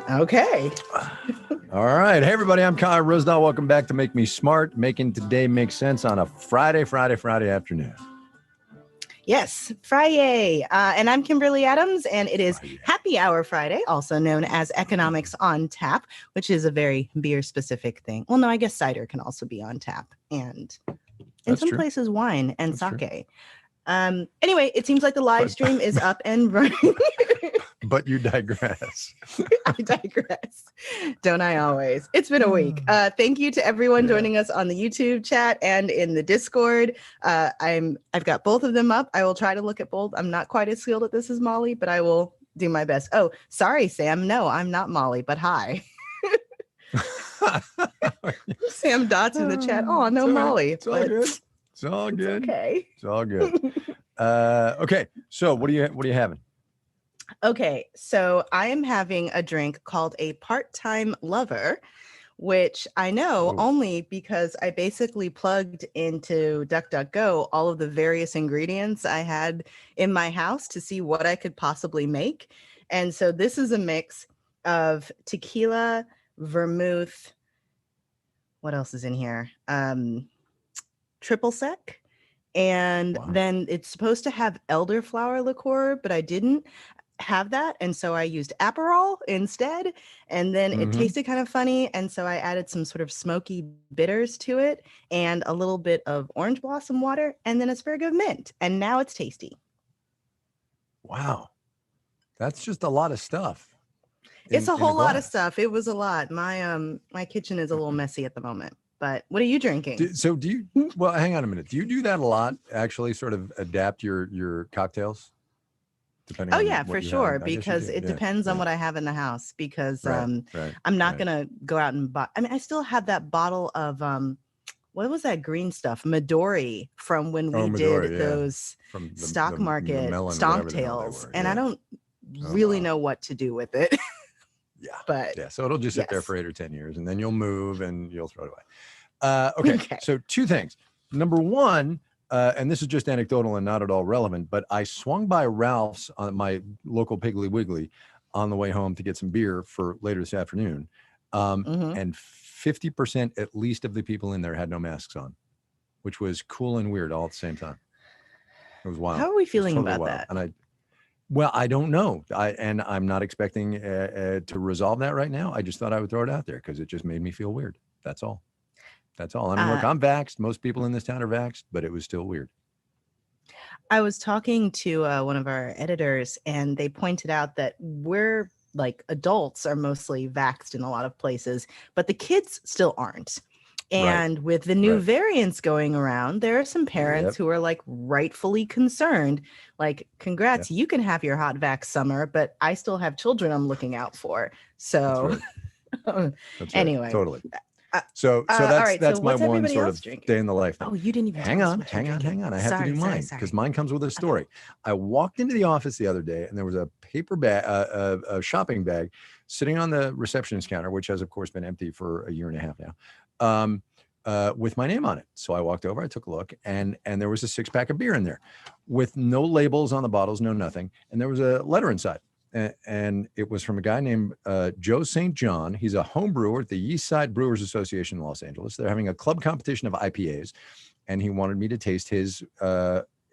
Okay. All right. Hey, everybody. I'm Kyle Ryssdal. Welcome back to Make Me Smart, making today make sense on a Friday afternoon. Yes, Friday. And I'm Kimberly Adams, and it is Happy Hour Friday, also known as Economics on Tap, which is a very beer-specific thing. Well, no, I guess cider can also be on tap, and in some places, wine and sake. Anyway, it seems like the live stream is up and running. But you digress. I digress. Don't I always? It's been a week. Thank you to everyone joining us on the YouTube chat and in the Discord. I've got both of them up. I will try to look at both. I'm not quite as skilled at this as Molly, but I will do my best. Oh, sorry, Sam. No, I'm not Molly, but hi. Sam Dots in the chat. Oh, no, Molly. It's all good. It's all good. Okay. It's all good. Okay. So what are you having? Okay, so I am having a drink called a part-time lover, which I know only because I basically plugged into DuckDuckGo all of the various ingredients I had in my house to see what I could possibly make. And so this is a mix of tequila, vermouth, what else is in here? Triple sec. And then it's supposed to have elderflower liqueur, but I didn't have that, and so I used Aperol instead, and then it tasted kind of funny, and so I added some sort of smoky bitters to it and a little bit of orange blossom water and then a sprig of mint, and now it's tasty. Wow, that's just a lot of stuff. It's a whole lot of stuff. It was a lot. My kitchen is a little messy at the moment. But what are you drinking? Well, hang on a minute. Do you do that a lot? Actually, sort of adapt your cocktails? Oh yeah, for sure. Because it depends on what I have in the house. Because I'm not gonna go out and buy. I mean, I still have that bottle of what was that green stuff? Midori from when we did those from the stock market stomp tails, and I don't really know what to do with it. So it'll just sit there for 8 or 10 years, and then you'll move and you'll throw it away. Okay. So two things. Number one. And this is just anecdotal and not at all relevant, but I swung by Ralph's on my local Piggly Wiggly on the way home to get some beer for later this afternoon. And 50% at least of the people in there had no masks on, which was cool and weird all at the same time. It was wild. How are we feeling about that? And I don't know. I'm not expecting to resolve that right now. I just thought I would throw it out there because it just made me feel weird. That's all. I mean, look, I'm vaxxed. Most people in this town are vaxxed, but it was still weird. I was talking to one of our editors, and they pointed out that we're like adults are mostly vaxxed in a lot of places, but the kids still aren't. And with the new variants going around, there are some parents who are like rightfully concerned. Like, congrats, you can have your hot vax summer, but I still have children I'm looking out for. So That's anyway, right. Totally. So that's my one sort of day in the life thing. Oh, you didn't even hang on. I have to do mine because mine comes with a story. I walked into the office the other day and there was a paper bag, a shopping bag sitting on the receptionist counter, which has of course been empty for a year and a half now, with my name on it. So I walked over, I took a look, and there was a 6-pack of beer in there with no labels on the bottles, no nothing. And there was a letter inside. And it was from a guy named Joe St. John. He's a home brewer at the East Side Brewers Association in Los Angeles. They're having a club competition of IPAs, and he wanted me to taste his,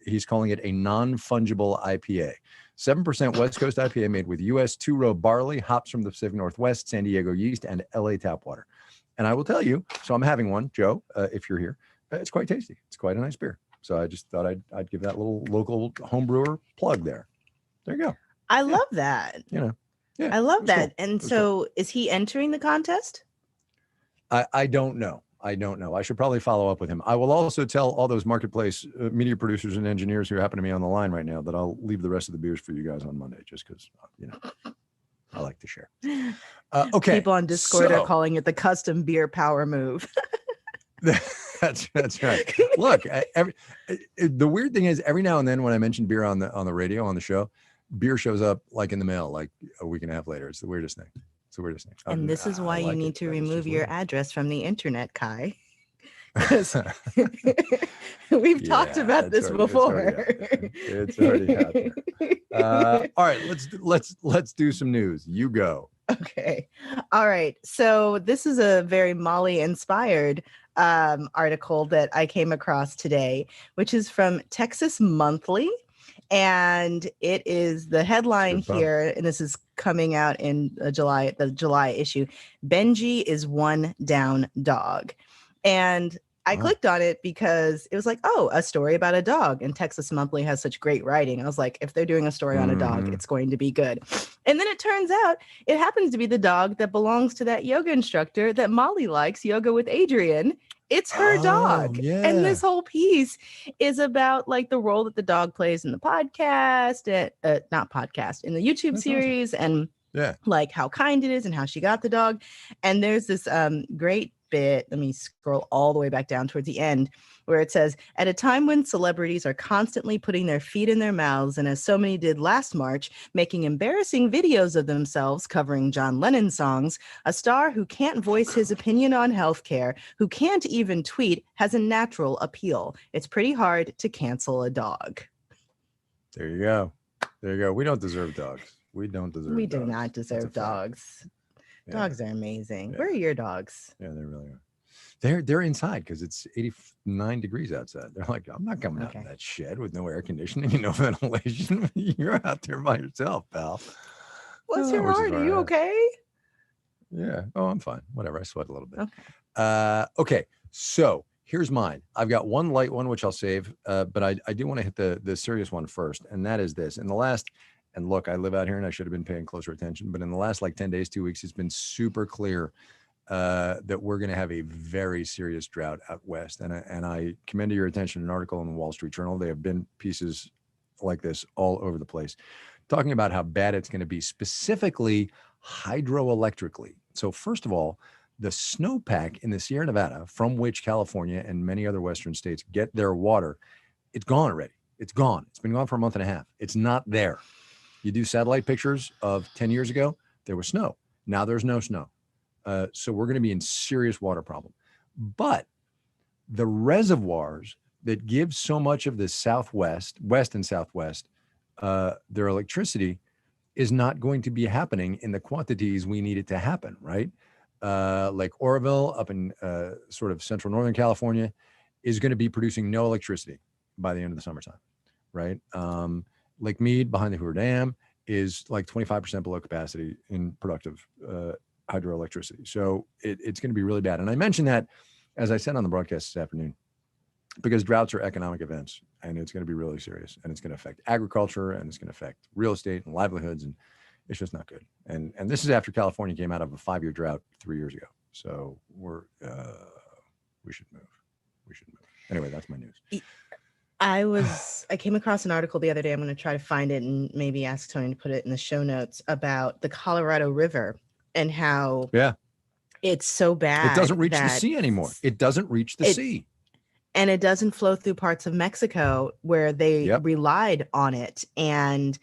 he's calling it a non-fungible IPA. 7% West Coast IPA made with U.S. two-row barley, hops from the Pacific Northwest, San Diego yeast, and L.A. tap water. And I will tell you, so I'm having one, Joe, if you're here. It's quite tasty. It's quite a nice beer. So I just thought I'd give that little local home brewer plug there. There you go. I love that. I love that. Cool. And so is he entering the contest? I don't know. I should probably follow up with him. I will also tell all those marketplace media producers and engineers who happen to be on the line right now that I'll leave the rest of the beers for you guys on Monday, just because, I like to share. Okay. People on Discord are calling it the custom beer power move. That's right. Look, the weird thing is every now and then when I mention beer on the radio, on the show, beer shows up like in the mail, like a week and a half later. It's the weirdest thing. And this is why you need to remove your address from the internet, Kai. Because we've talked about this before. It's already happening. All right, let's do some news. You go. Okay. All right. So this is a very Molly inspired article that I came across today, which is from Texas Monthly. And it is the headline here, and this is coming out in the July issue. Benji is one down dog. And I clicked on it because it was like, oh, a story about a dog. And Texas Monthly has such great writing. I was like, if they're doing a story on a dog, it's going to be good. And then it turns out it happens to be the dog that belongs to that yoga instructor that Molly likes, Yoga with Adrian. It's her dog. Yeah. And this whole piece is about like the role that the dog plays in the podcast, not podcast, in the YouTube series, awesome. And like how kind it is and how she got the dog. And there's this great bit, let me scroll all the way back down towards the end, where it says, at a time when celebrities are constantly putting their feet in their mouths, and as so many did last March, making embarrassing videos of themselves covering John Lennon songs, a star who can't voice his opinion on healthcare, who can't even tweet, has a natural appeal. It's pretty hard to cancel a dog. There you go. There you go. We don't deserve dogs. We don't deserve dogs. We do not deserve dogs. Dogs are amazing. Where are your dogs? Yeah, they really are. They're inside because it's 89 degrees outside. They're like, I'm not coming out in that shed with no air conditioning and no ventilation. You're out there by yourself, pal. Bless your heart. Are you okay? Yeah. Oh, I'm fine. Whatever. I sweat a little bit. Okay. So here's mine. I've got one light one, which I'll save, but I do want to hit the serious one first. And that is this. And look, I live out here and I should have been paying closer attention, but in the last like 10 days, 2 weeks, it's been super clear that we're going to have a very serious drought out west. And I commend to your attention an article in the Wall Street Journal. There have been pieces like this all over the place, talking about how bad it's going to be, specifically hydroelectrically. So first of all, the snowpack in the Sierra Nevada, from which California and many other Western states get their water, it's gone already. It's gone. It's been gone for a month and a half. It's not there. You do satellite pictures of 10 years ago, there was snow. Now there's no snow. So we're going to be in serious water problem. But the reservoirs that give so much of the west and southwest, their electricity is not going to be happening in the quantities we need it to happen, right? Like Oroville up in sort of central Northern California is going to be producing no electricity by the end of the summertime, right? Lake Mead behind the Hoover Dam is like 25% below capacity in productive hydroelectricity. So it's going to be really bad. And I mentioned that, as I said on the broadcast this afternoon, because droughts are economic events and it's going to be really serious, and it's going to affect agriculture and it's going to affect real estate and livelihoods, and it's just not good. And this is after California came out of a 5-year drought 3 years ago. So we should move. Anyway, that's my news. I came across an article the other day. I'm going to try to find it and maybe ask Tony to put it in the show notes, about the Colorado River and how it's so bad. It doesn't reach the sea anymore. It doesn't reach the sea. And it doesn't flow through parts of Mexico where they relied on it. And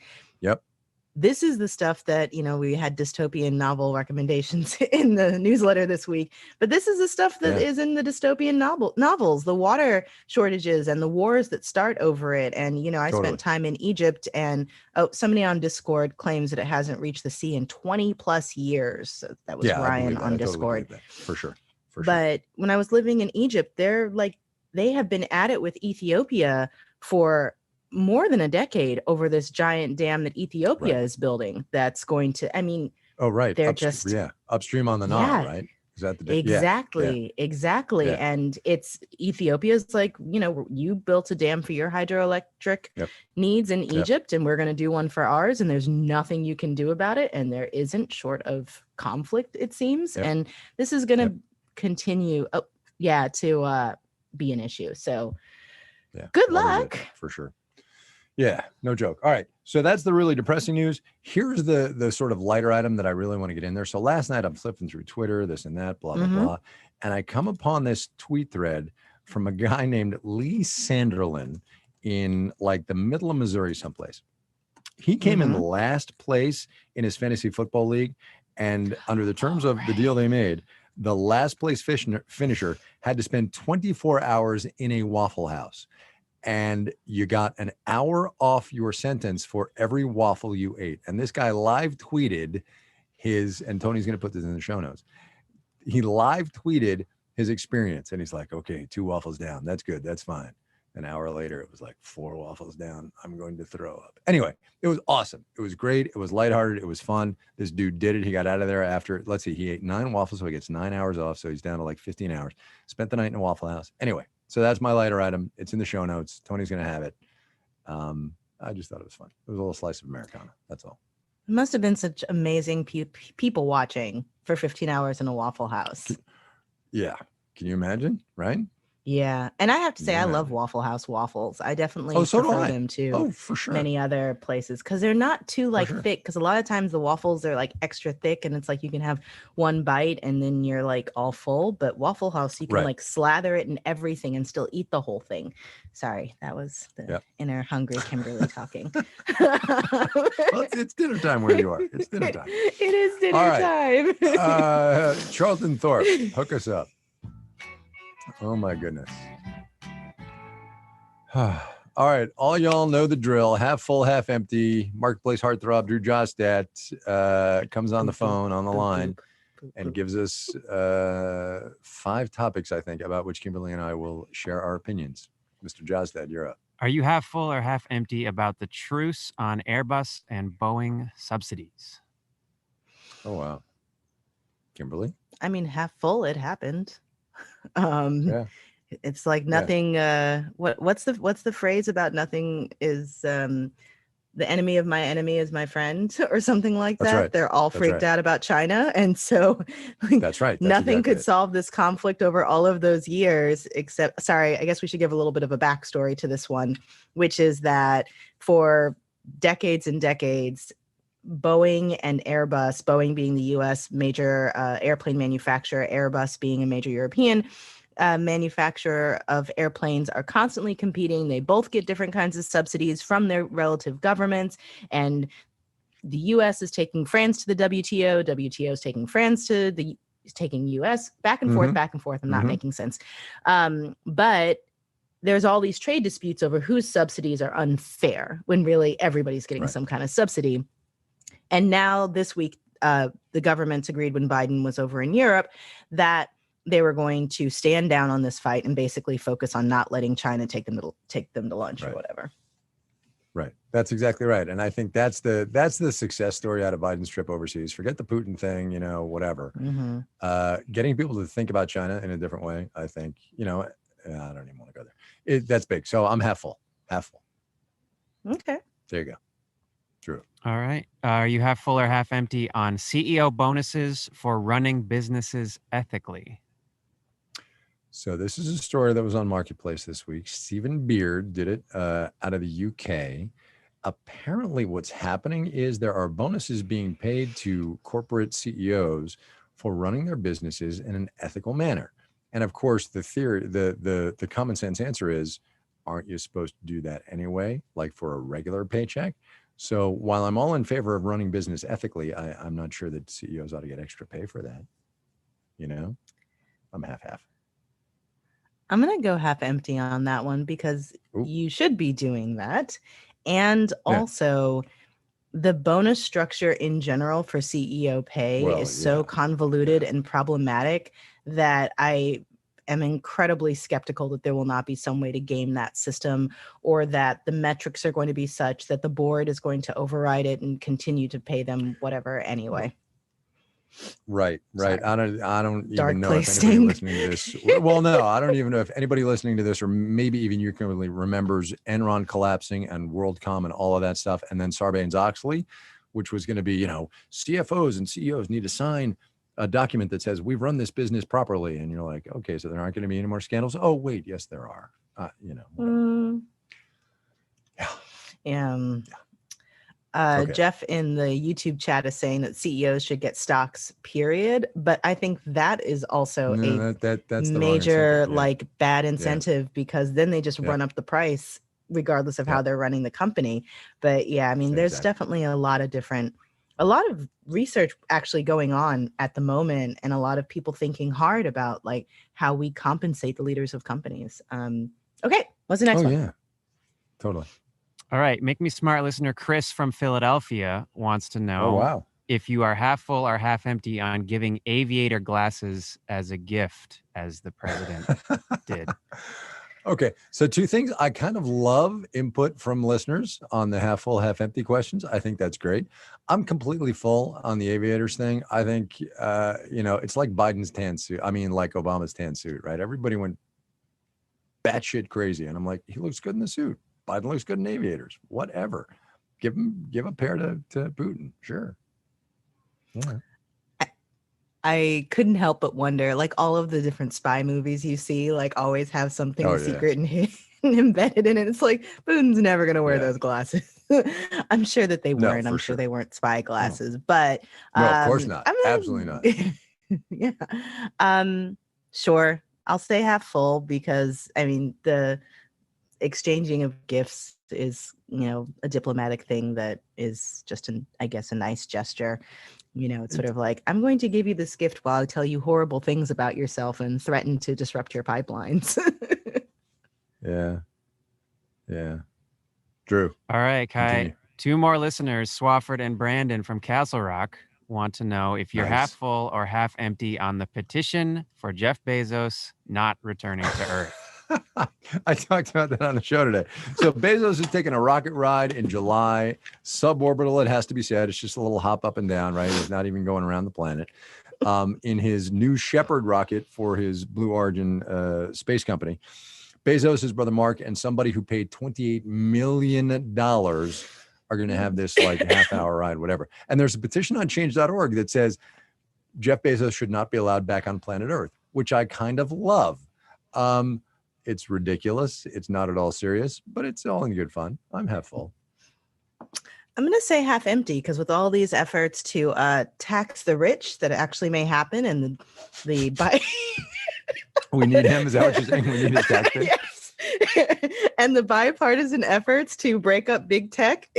this is the stuff that, we had dystopian novel recommendations in the newsletter this week, but this is the stuff that is in the dystopian novels, the water shortages and the wars that start over it. And, I spent time in Egypt, and somebody on Discord claims that it hasn't reached the sea in 20 plus years. That was Ryan on Discord. Totally for sure. But when I was living in Egypt, they have been at it with Ethiopia for more than a decade over this giant dam that Ethiopia is building. That's going to, they're upstream on the Nile, right? Is that the exactly. Yeah. And it's Ethiopia's like, you built a dam for your hydroelectric needs in Egypt, and we're going to do one for ours, and there's nothing you can do about it. And there isn't, short of conflict, it seems. And this is going to continue to be an issue. So good luck. For sure. Yeah, no joke. All right. So that's the really depressing news. Here's the sort of lighter item that I really want to get in there. So last night I'm flipping through Twitter, this and that, blah, blah, blah. And I come upon this tweet thread from a guy named Lee Sanderlin in like the middle of Missouri someplace. He came in last place in his fantasy football league. And under the terms of the deal they made, the last place finisher had to spend 24 hours in a Waffle House. And you got an hour off your sentence for every waffle you ate. And this guy live tweeted and Tony's going to put this in the show notes. He live tweeted his experience, and he's like, okay, 2 waffles down. That's good. That's fine. An hour later, it was like 4 waffles down. I'm going to throw up. Anyway, it was awesome. It was great. It was lighthearted. It was fun. This dude did it. He got out of there after, let's see, he ate 9 waffles, so he gets 9 hours off. So he's down to like 15 hours. Spent the night in a Waffle House. Anyway, so that's my lighter item. It's in the show notes. Tony's going to have it. I just thought it was fun. It was a little slice of Americana. That's all. It must have been such amazing people watching for 15 hours in a Waffle House. Yeah. Can you imagine? Right? Yeah. And I have to say, I love Waffle House waffles. I definitely prefer them to many other places because they're not too thick. Because a lot of times the waffles are like extra thick and it's like you can have one bite and then you're like all full. But Waffle House, you can like slather it in everything and still eat the whole thing. Sorry, that was the inner hungry Kimberly talking. Well, it's dinner time where you are. It's dinner time. It is dinner time. Charlton Thorpe, hook us up. Oh my goodness. All right. All y'all know the drill. Half full, half empty. Marketplace heartthrob Drew Jostat comes on the phone, on the line, and gives us 5 topics, I think, about which Kimberly and I will share our opinions. Mr. Jostat, you're up. Are you half full or half empty about the truce on Airbus and Boeing subsidies? Oh, wow. Kimberly? I mean, half full, it happened. It's like nothing what's the phrase about nothing is the enemy of my enemy is my friend or something like that. Right. They're all freaked out about China, and so that's right. Nothing could solve this conflict over all of those years except I guess we should give a little bit of a backstory to this one, which is that for decades and decades, Boeing and Airbus, Boeing being the U.S. major airplane manufacturer, Airbus being a major European manufacturer of airplanes, are constantly competing. They both get different kinds of subsidies from their relative governments. And the U.S. is taking France to the WTO. WTO is taking France to taking U.S. back and forth, back and forth. I'm not making sense. But there's all these trade disputes over whose subsidies are unfair when really everybody's getting some kind of subsidy. And now this week, the governments agreed when Biden was over in Europe that they were going to stand down on this fight and basically focus on not letting China take them to lunch or whatever. Right. That's exactly right. And I think that's the success story out of Biden's trip overseas. Forget the Putin thing, whatever. Getting people to think about China in a different way, I think, I don't even want to go there. That's big. So I'm half full. Okay. There you go. True. All right. Are you half full or half empty on CEO bonuses for running businesses ethically? So this is a story that was on Marketplace this week. Stephen Beard did it out of the UK. Apparently what's happening is there are bonuses being paid to corporate CEOs for running their businesses in an ethical manner. And of course, the theory, the common sense answer is, aren't you supposed to do that anyway, like for a regular paycheck? So while I'm all in favor of running business ethically, I'm not sure that CEOs ought to get extra pay for that. I'm half. I'm going to go half empty on that one because you should be doing that. And also the bonus structure in general for CEO pay is so convoluted and problematic that I am incredibly skeptical that there will not be some way to game that system, or that the metrics are going to be such that the board is going to override it and continue to pay them whatever anyway. Right. Sorry. I don't Dark even know if anybody listening to this. Well, no, I don't even know if anybody listening to this, or maybe even you currently remembers Enron collapsing and WorldCom and all of that stuff. And then Sarbanes-Oxley, which was going to be, CFOs and CEOs need to sign a document that says we've run this business properly. And you're like, okay, so there aren't going to be any more scandals. Oh, wait, yes, there are. Okay. Jeff in the YouTube chat is saying that CEOs should get stocks, period. But I think that is also that's major bad incentive because then they just run up the price regardless of how they're running the company. But there's definitely a lot of research actually going on at the moment, and a lot of people thinking hard about how we compensate the leaders of companies. Okay, what's the next one? Yeah, totally. All right. Make Me Smart listener Chris from Philadelphia wants to know, if you are half full or half empty on giving aviator glasses as a gift, as the president did. Okay, so two things. I kind of love input from listeners on the half full, half empty questions. I think that's great. I'm completely full on the aviators thing. I think, it's like Biden's tan suit. I mean, like Obama's tan suit, right? Everybody went batshit crazy. And I'm like, he looks good in the suit. Biden looks good in aviators. Whatever. Give a pair to Putin. Sure. Yeah. I couldn't help but wonder, like all of the different spy movies you see, like always have something secret and embedded in it. It's like Putin's never going to wear those glasses. I'm sure that they weren't. I'm sure they weren't spy glasses, but no, of course not. Absolutely not. Yeah. Sure. I'll stay half full because the exchanging of gifts is, a diplomatic thing that is just a nice gesture. It's sort of like, I'm going to give you this gift while I tell you horrible things about yourself and threaten to disrupt your pipelines. Yeah. Drew. All right, Kai. Continue. 2 more listeners, Swafford and Brandon from Castle Rock, want to know if you're half full or half empty on the petition for Jeff Bezos not returning to Earth. I talked about that on the show today. So Bezos is taking a rocket ride in July, suborbital, it has to be said. It's just a little hop up and down, right? He's not even going around the planet. In his New Shepard rocket for his Blue Origin space company, Bezos, his brother Mark, and somebody who paid $28 million are going to have this like half-hour ride, whatever. And there's a petition on change.org that says Jeff Bezos should not be allowed back on planet Earth, which I kind of love. It's ridiculous. It's not at all serious, but it's all in good fun. I'm half full. I'm going to say half empty because with all these efforts to tax the rich that actually may happen and we need him. Is that what you're saying? We need his tax base? Yes. And the bipartisan efforts to break up big tech,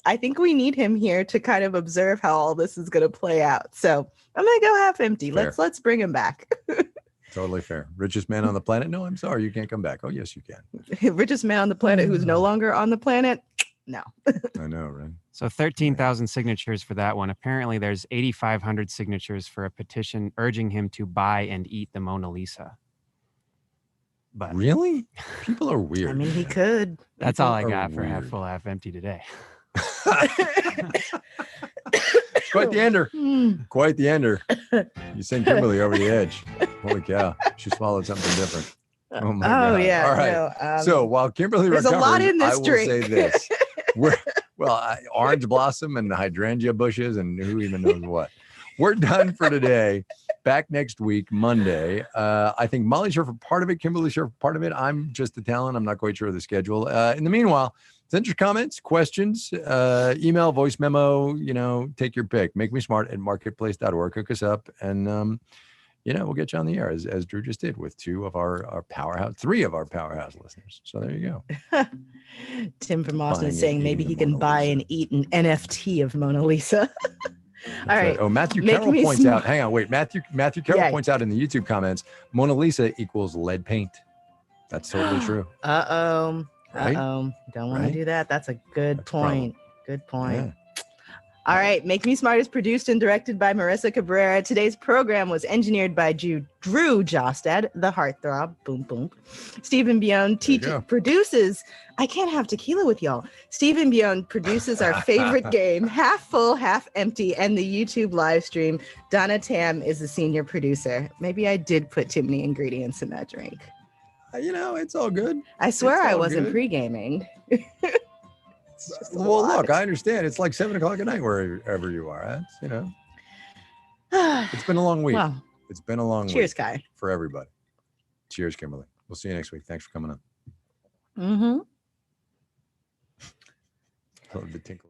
I think we need him here to kind of observe how all this is going to play out. So I'm going to go half empty. Fair. Let's bring him back. Totally fair. Richest man on the planet? No, I'm sorry. You can't come back. Oh, yes, you can. Richest man on the planet who's no longer on the planet? No. I know, right? So 13,000 signatures for that one. Apparently, there's 8,500 signatures for a petition urging him to buy and eat the Mona Lisa. But really? People are weird. He could. That's all I got for half full, half empty today. Quite the ender. Quite the ender. You sent Kimberly over the edge. Holy cow. She swallowed something different. Oh, my God. Yeah. All right. No, so while Kimberly there's recovers, a lot in this I will drink. say this. Orange blossom and the hydrangea bushes and who even knows what. We're done for today. Back next week, Monday. I think Molly's here for part of it. Kimberly's here for part of it. I'm just the talent. I'm not quite sure of the schedule. In the meanwhile, send your comments, questions, email, voice memo, take your pick. Make me smart at marketplace.org. Hook us up and, we'll get you on the air as Drew just did with 3 of our powerhouse listeners. So there you go. Tim from Austin is saying maybe he can buy and eat an NFT of Mona Lisa. All right. Oh, Matthew Carroll points out. Hang on, wait. Matthew Carroll points out in the YouTube comments, Mona Lisa equals lead paint. That's totally true. Don't want to do that. That's a good point. Good point. Yeah. All right. Make Me Smart is produced and directed by Marissa Cabrera. Today's program was engineered by Drew Jostad, the heartthrob. Boom, boom. Stephen Bione produces. I can't have tequila with y'all. Stephen Bione produces our favorite game, Half Full, Half Empty, and the YouTube live stream. Donna Tam is the senior producer. Maybe I did put too many ingredients in that drink. It's all good. I swear I wasn't pre-gaming. Well, look, I understand. It's like 7:00 at night wherever you are. It's been a long week. Well, it's been a long week. Cheers, Kai. For everybody. Cheers, Kimberly. We'll see you next week. Thanks for coming on. Mm-hmm. Love the tinkle.